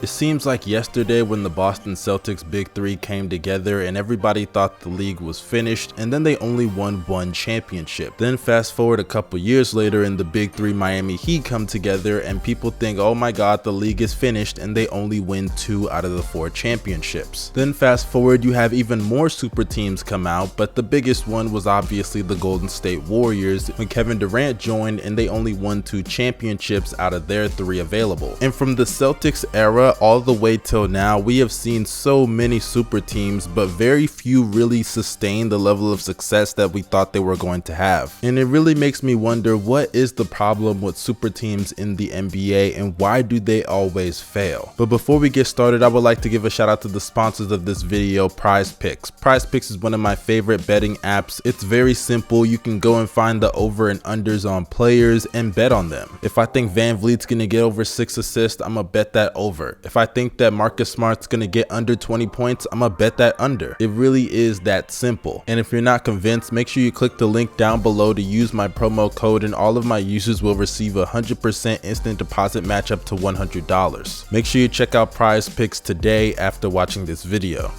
It seems like yesterday when the Boston Celtics Big Three came together and everybody thought the league was finished, and then they only won one championship. Then fast forward a couple years later and the Big Three Miami Heat come together and people think, oh my god, the league is finished, and they only win 2 out of the 4 championships. Then fast forward, you have even more super teams come out, but the biggest one was obviously the Golden State Warriors when Kevin Durant joined and they only won 2 championships out of their 3 available. And from the Celtics era all the way till now, we have seen so many super teams, but very few really sustain the level of success that we thought they were going to have. And it really makes me wonder, what is the problem with super teams in the NBA and why do they always fail? But before we get started, I would like to give a shout out to the sponsors of this video, Prize Picks. Prize Picks is one of my favorite betting apps. It's very simple. You can go and find the over and unders on players and bet on them. If I think Van Vliet's gonna get over 6 assists, I'm gonna bet that over. If I think that Marcus Smart's gonna get under 20 points, I'm gonna bet that under. It really is that simple. And if you're not convinced, make sure you click the link down below to use my promo code, and all of my users will receive a 100% instant deposit match up to $100. Make sure you check out Prize Picks today after watching this video.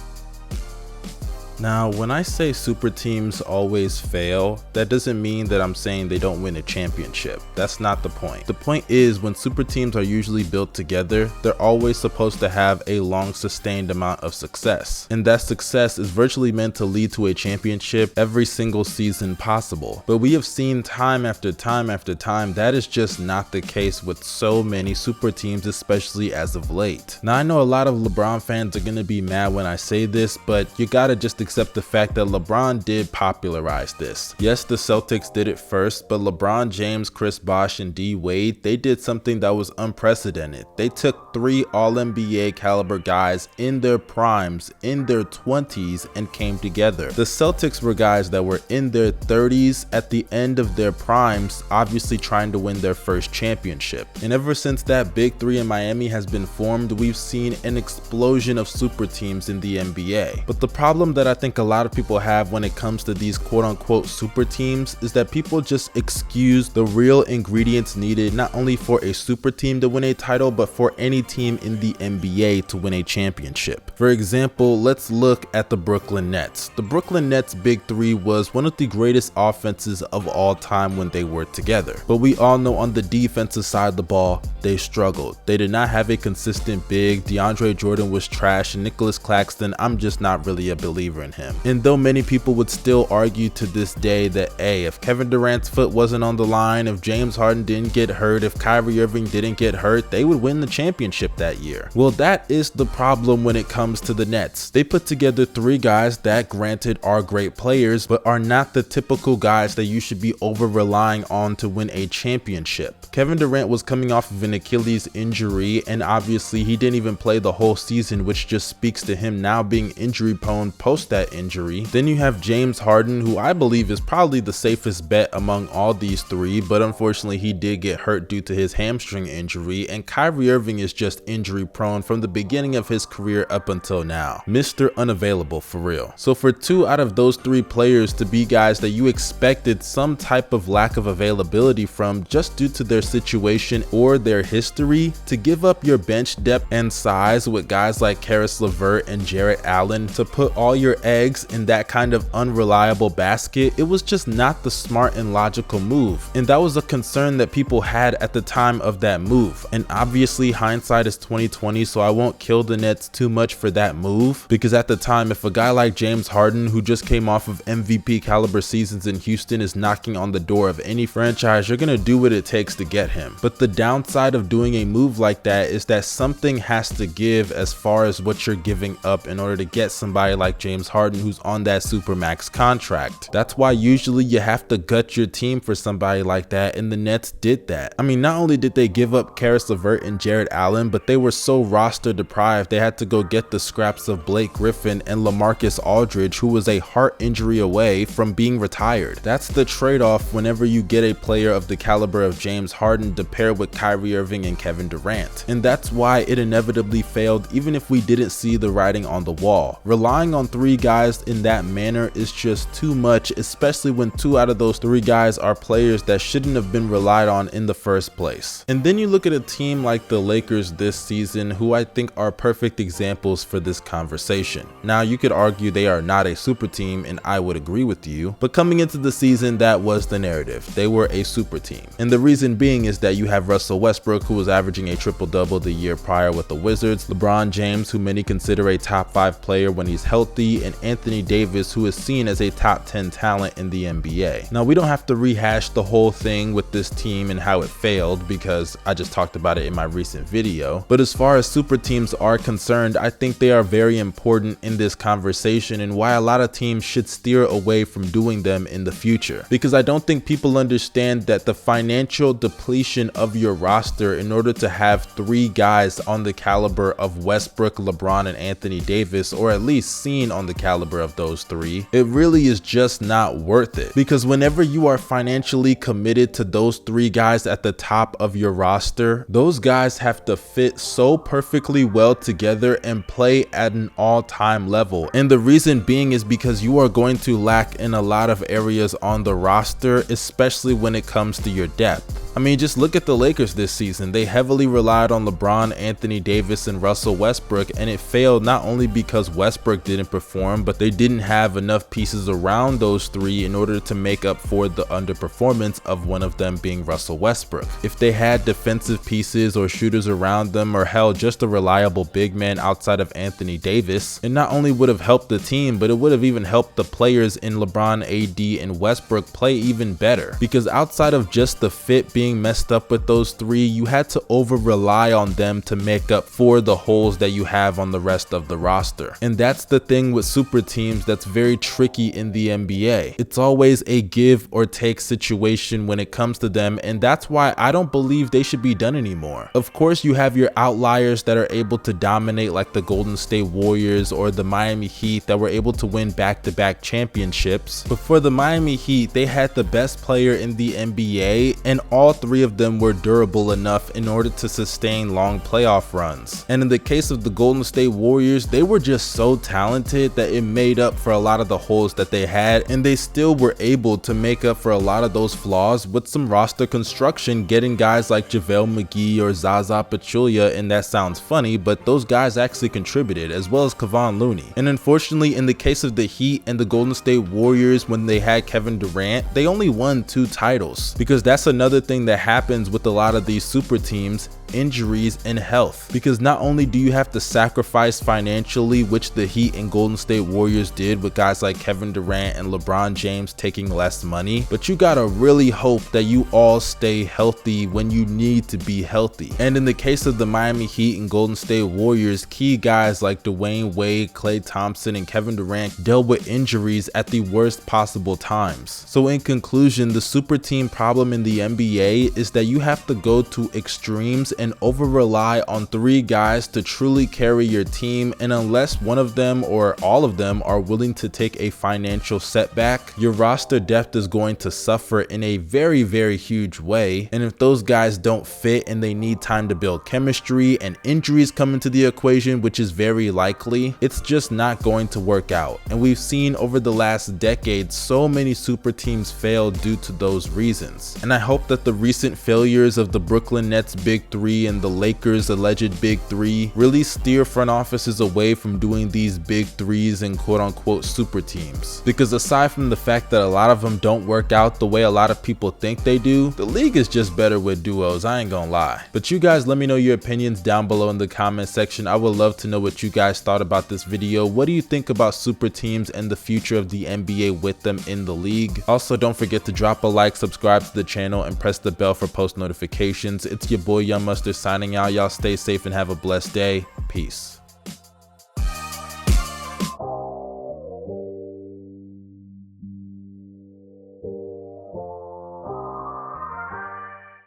Now, when I say super teams always fail, that doesn't mean that I'm saying they don't win a championship. That's not the point. The point is, when super teams are usually built together, they're always supposed to have a long sustained amount of success. And that success is virtually meant to lead to a championship every single season possible. But we have seen time after time after time that is just not the case with so many super teams, especially as of late. Now, I know a lot of LeBron fans are gonna be mad when I say this, but you gotta just accept the fact that LeBron did popularize this. Yes, the Celtics did it first, but LeBron James, Chris Bosh, and D Wade, they did something that was unprecedented. They took 3 All-NBA caliber guys in their primes, in their 20s, and came together. The Celtics were guys that were in their 30s at the end of their primes, obviously trying to win their first championship. And ever since that Big Three in Miami has been formed, we've seen an explosion of super teams in the NBA. But the problem that I think a lot of people have when it comes to these quote-unquote super teams is that people just excuse the real ingredients needed not only for a super team to win a title, but for any team in the NBA to win a championship. For example, let's look at the Brooklyn Nets. The Brooklyn Nets Big Three was one of the greatest offenses of all time when they were together. But we all know on the defensive side of the ball, they struggled. They did not have a consistent big. DeAndre Jordan was trash, and Nicholas Claxton, I'm just not really a believer in him. And though many people would still argue to this day that, hey, if Kevin Durant's foot wasn't on the line, if James Harden didn't get hurt, if Kyrie Irving didn't get hurt, they would win the championship that year. Well, that is the problem when it comes to the Nets. They put together 3 guys that, granted, are great players, but are not the typical guys that you should be over relying on to win a championship. Kevin Durant was coming off of an Achilles injury, and obviously he didn't even play the whole season, which just speaks to him now being injury prone post that injury. Then you have James Harden, who I believe is probably the safest bet among all these 3, but unfortunately he did get hurt due to his hamstring injury, and Kyrie Irving is just injury prone from the beginning of his career up until now. Mr. Unavailable for real. So for 2 out of those 3 players to be guys that you expected some type of lack of availability from just due to their situation or their history, to give up your bench depth and size with guys like Karis LeVert and Jarrett Allen to put all your eggs in that kind of unreliable basket, it was just not the smart and logical move. And that was a concern that people had at the time of that move. And obviously hindsight is 2020, so I won't kill the Nets too much for that move, because at the time, if a guy like James Harden, who just came off of MVP caliber seasons in Houston, is knocking on the door of any franchise, you're gonna do what it takes to get him. But the downside of doing a move like that is that something has to give as far as what you're giving up in order to get somebody like James Harden, who's on that supermax contract. That's why usually you have to gut your team for somebody like that, and the Nets did that. I mean, not only did they give up Karis LeVert and Jarrett Allen, but they were so roster deprived they had to go get the scraps of Blake Griffin and LaMarcus Aldridge, who was a heart injury away from being retired. That's the trade-off whenever you get a player of the caliber of James Harden to pair with Kyrie Irving and Kevin Durant. And that's why it inevitably failed, even if we didn't see the writing on the wall. Relying on 3 guys in that manner is just too much, especially when 2 out of those 3 guys are players that shouldn't have been relied on in the first place. And then you look at a team like the Lakers this season, who I think are perfect examples for this conversation. Now, you could argue they are not a super team, and I would agree with you, but coming into the season, that was the narrative. They were a super team. And the reason being is that you have Russell Westbrook, who was averaging a triple-double the year prior with the Wizards, LeBron James, who many consider a top 5 player when he's healthy, and Anthony Davis, who is seen as a top 10 talent in the NBA. Now, we don't have to rehash the whole thing with this team and how it failed, because I just talked about it in my recent video. But as far as super teams are concerned, I think they are very important in this conversation, and why a lot of teams should steer away from doing them in the future. Because I don't think people understand that the financial depletion of your roster in order to have 3 guys on the caliber of Westbrook, LeBron, and Anthony Davis, or at least seen on the caliber of those 3, it really is just not worth it. Because whenever you are financially committed to those 3 guys at the top of your roster, those guys have to fit so perfectly well together and play at an all-time level. And the reason being is because you are going to lack in a lot of areas on the roster, especially when it comes to your depth. I mean, just look at the Lakers this season. They heavily relied on LeBron, Anthony Davis, and Russell Westbrook, and it failed not only because Westbrook didn't perform, but they didn't have enough pieces around those 3 in order to make up for the underperformance of one of them being Russell Westbrook. If they had defensive pieces or shooters around them, or hell, just a reliable big man outside of Anthony Davis, it not only would have helped the team, but it would have even helped the players in LeBron, AD, and Westbrook play even better. Because outside of just the fit being messed up with those 3, you had to over rely on them to make up for the holes that you have on the rest of the roster. And that's the thing with super teams that's very tricky in the NBA. It's always a give or take situation when it comes to them, and that's why I don't believe they should be done anymore. Of course, you have your outliers that are able to dominate, like the Golden State Warriors or the Miami Heat, that were able to win back-to-back championships. But for the Miami Heat, they had the best player in the NBA, and all 3 of them were durable enough in order to sustain long playoff runs. And in the case of the Golden State Warriors, they were just so talented that it made up for a lot of the holes that they had, and they still were able to make up for a lot of those flaws with some roster construction, getting guys like JaVale McGee or Zaza Pachulia. And that sounds funny, but those guys actually contributed, as well as Kevon Looney. And unfortunately, in the case of the Heat and the Golden State Warriors, when they had Kevin Durant, they only won 2 titles. Because that's another thing that happens with a lot of these super teams: injuries and health. Because not only do you have to sacrifice financially, which the Heat and Golden State Warriors did with guys like Kevin Durant and LeBron James taking less money, but you gotta really hope that you all stay healthy when you need to be healthy. And in the case of the Miami Heat and Golden State Warriors, key guys like Dwayne Wade, Klay Thompson, and Kevin Durant dealt with injuries at the worst possible times. So in conclusion, the super team problem in the NBA is that you have to go to extremes and over rely on 3 guys to truly carry your team, and unless one of them or all of them are willing to take a financial setback, your roster depth is going to suffer in a very, very huge way. And if those guys don't fit and they need time to build chemistry and injuries come into the equation, which is very likely, it's just not going to work out. And we've seen over the last decade so many super teams fail due to those reasons. And I hope that the recent failures of the Brooklyn Nets Big 3 and the Lakers alleged Big 3 really steer front offices away from doing these Big 3s and quote-unquote super teams. Because aside from the fact that a lot of them don't work out the way a lot of people think they do, the league is just better with duos, I ain't gonna lie. But you guys, let me know your opinions down below in the comment section. I would love to know what you guys thought about this video. What do you think about super teams and the future of the NBA with them in the league? Also, don't forget to drop a like, subscribe to the channel, and press the bell for post notifications. It's your boy Young Mustard signing out. Y'all stay safe and have a blessed day. Peace.